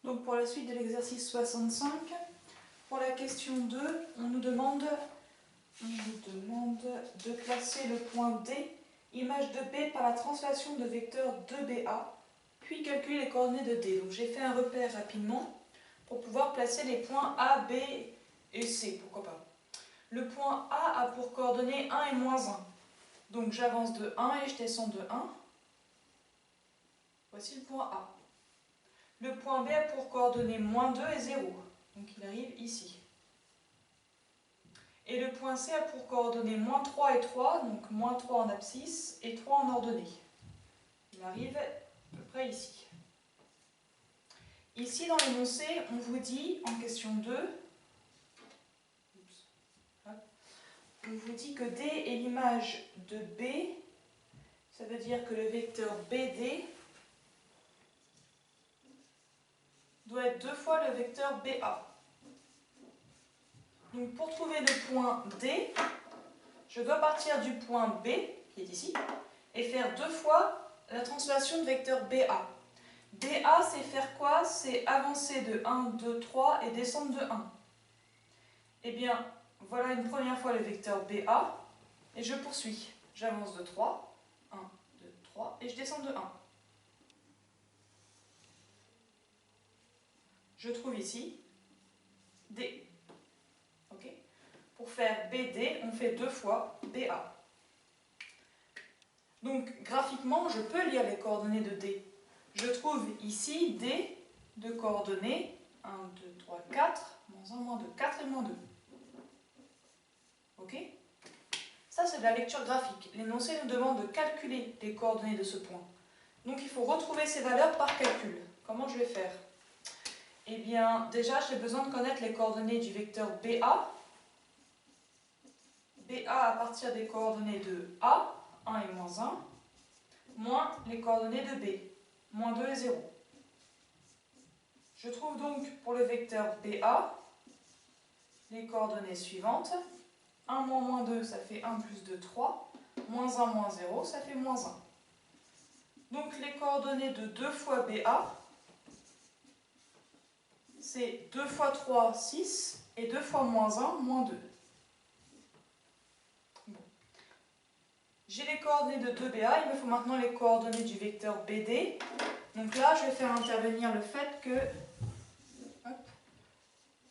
Donc pour la suite de l'exercice 65, pour la question 2, on nous demande de placer le point D, image de B par la translation de vecteur 2BA, puis calculer les coordonnées de D. Donc j'ai fait un repère rapidement pour pouvoir placer les points A, B et C, pourquoi pas. Le point A a pour coordonnées 1 et moins 1. Donc j'avance de 1 et je descends de 1. Voici le point A. Le point B a pour coordonnées moins 2 et 0. Donc il arrive ici. Et le point C a pour coordonnées moins 3 et 3, donc moins 3 en abscisse et 3 en ordonnée. Il arrive à peu près ici. Ici, dans l'énoncé, on vous dit, en question 2, on vous dit que D est l'image de B, ça veut dire que le vecteur BD doit être 2 fois le vecteur BA. Donc pour trouver le point D, je dois partir du point B, qui est ici, et faire 2 fois la translation de vecteur BA. BA, c'est faire quoi? C'est avancer de 1, 2, 3 et descendre de 1. Eh bien, voilà une première fois le vecteur BA, et je poursuis. J'avance de 3, 1, 2, 3, et je descends de 1. Je trouve ici D. Ok? Pour faire BD, on fait 2 fois BA. Donc, graphiquement, je peux lire les coordonnées de D. Je trouve ici D de coordonnées 1, 2, 3, 4, moins 1, moins 2, 4 et moins 2. Ok? Ça, c'est de la lecture graphique. L'énoncé nous demande de calculer les coordonnées de ce point. Donc, il faut retrouver ces valeurs par calcul. Comment je vais faire? Eh bien, déjà, j'ai besoin de connaître les coordonnées du vecteur BA. BA à partir des coordonnées de A, 1 et moins 1, moins les coordonnées de B, moins 2 et 0. Je trouve donc pour le vecteur BA les coordonnées suivantes. 1 moins moins 2, ça fait 1 plus 2, 3. Moins 1 moins 0, ça fait moins 1. Donc les coordonnées de 2 fois BA, c'est 2 fois 3, 6, et 2 fois moins 1, moins 2. Bon. J'ai les coordonnées de 2BA, il me faut maintenant les coordonnées du vecteur BD. Donc là, je vais faire intervenir le fait que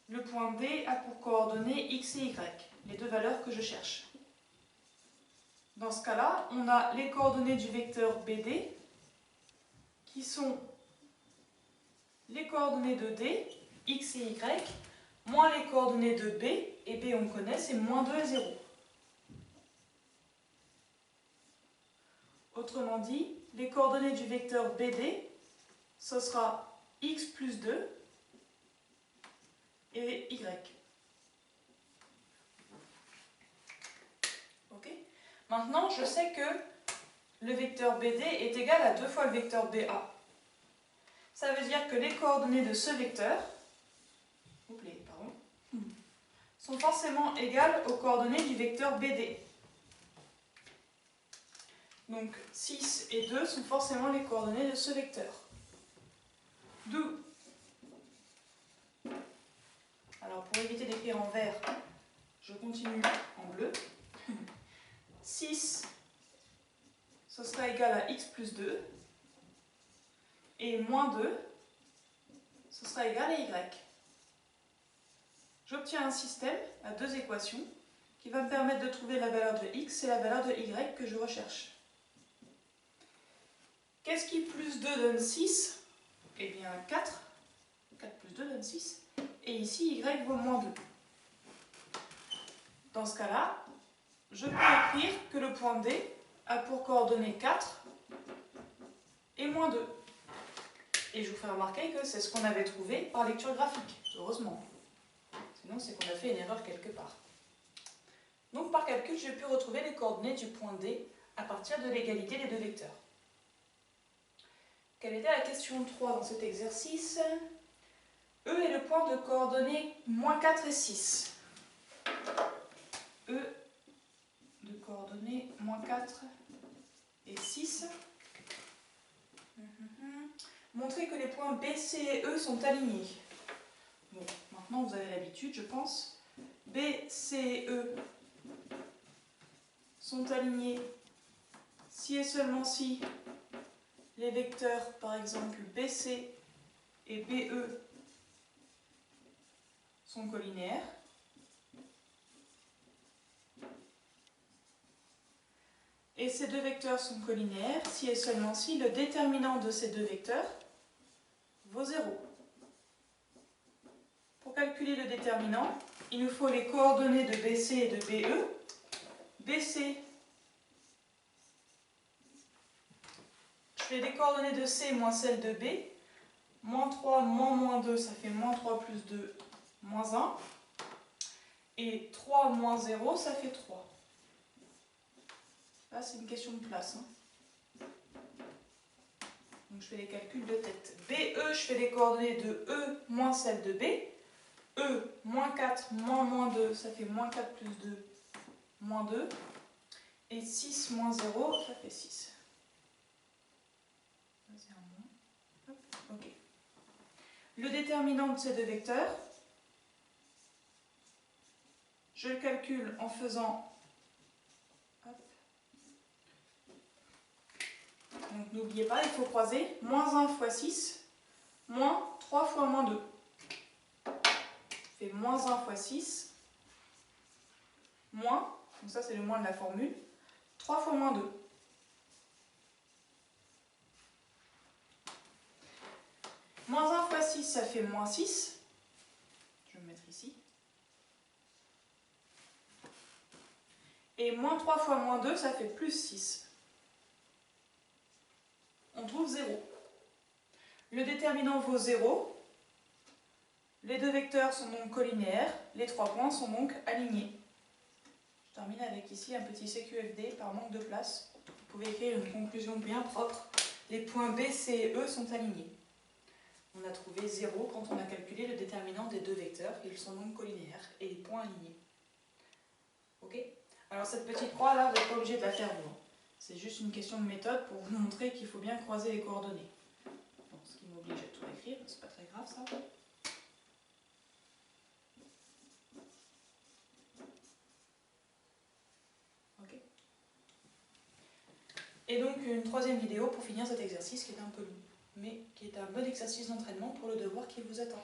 le point D a pour coordonnées x et y, les deux valeurs que je cherche. Dans ce cas-là, on a les coordonnées du vecteur BD, qui sont les coordonnées de D, x et y, moins les coordonnées de B, et B on connaît, c'est moins 2 et 0. Autrement dit, les coordonnées du vecteur BD, ce sera x plus 2 et y. Ok? Maintenant, je sais que le vecteur BD est égal à 2 fois le vecteur BA. Ça veut dire que les coordonnées de ce vecteur sont forcément égales aux coordonnées du vecteur BD. Donc 6 et 2 sont forcément les coordonnées de ce vecteur. D'où, alors pour éviter d'écrire en vert, je continue en bleu. 6, ce sera égal à x plus 2. Et moins 2, ce sera égal à y. J'obtiens un système à deux équations qui va me permettre de trouver la valeur de x et la valeur de y que je recherche. Qu'est-ce qui plus 2 donne 6? Eh bien 4. 4 plus 2 donne 6. Et ici, y vaut moins 2. Dans ce cas-là, je peux écrire que le point D a pour coordonnées 4 et moins 2. Et je vous fais remarquer que c'est ce qu'on avait trouvé par lecture graphique, heureusement. Sinon, c'est qu'on a fait une erreur quelque part. Donc, par calcul, j'ai pu retrouver les coordonnées du point D à partir de l'égalité des deux vecteurs. Quelle était la question 3 dans cet exercice? E est le point de coordonnées moins 4 et 6. E de coordonnées moins 4 et 6. Montrer que les points B, C et E sont alignés. Bon, maintenant vous avez l'habitude, je pense. B, C et E sont alignés si et seulement si les vecteurs, par exemple BC et BE, sont collinaires. Et ces deux vecteurs sont collinaires si et seulement si le déterminant de ces deux vecteurs vaut 0. Pour calculer le déterminant, il nous faut les coordonnées de BC et de BE. BC, je fais des coordonnées de C moins celles de B. Moins 3 moins moins 2, ça fait moins 3 plus 2, moins 1. Et 3 moins 0, ça fait 3. Là, c'est une question de place. Donc, je fais les calculs de tête. BE, je fais les coordonnées de E moins celles de B. E, moins 4, moins 2, ça fait moins 4 plus 2, moins 2. Et 6 moins 0, ça fait 6. Ça, c'est un moins. Hop, ok. Le déterminant de ces deux vecteurs, je le calcule en faisant... Hop. Donc, n'oubliez pas, il faut croiser moins 1 fois 6, moins 3 fois moins 2. Fait moins 1 fois 6, moins, donc ça c'est le moins de la formule, 3 fois moins 2. Moins 1 fois 6, ça fait moins 6. Je vais me mettre ici. Et moins 3 fois moins 2, ça fait plus 6. On trouve 0. Le déterminant vaut 0. Les deux vecteurs sont donc collinéaires. Les trois points sont donc alignés. Je termine avec ici un petit CQFD par manque de place. Vous pouvez écrire une conclusion bien propre. Les points B, C et E sont alignés. On a trouvé 0 quand on a calculé le déterminant des deux vecteurs. Ils sont donc collinaires et les points alignés. Ok ? Alors cette petite croix là, vous n'êtes pas obligé de la faire vous. C'est juste une question de méthode pour vous montrer qu'il faut bien croiser les coordonnées. Bon, ce qui m'oblige à tout écrire, c'est pas très grave ça. Ok. Et donc une troisième vidéo pour finir cet exercice qui est un peu long, mais qui est un bon exercice d'entraînement pour le devoir qui vous attend.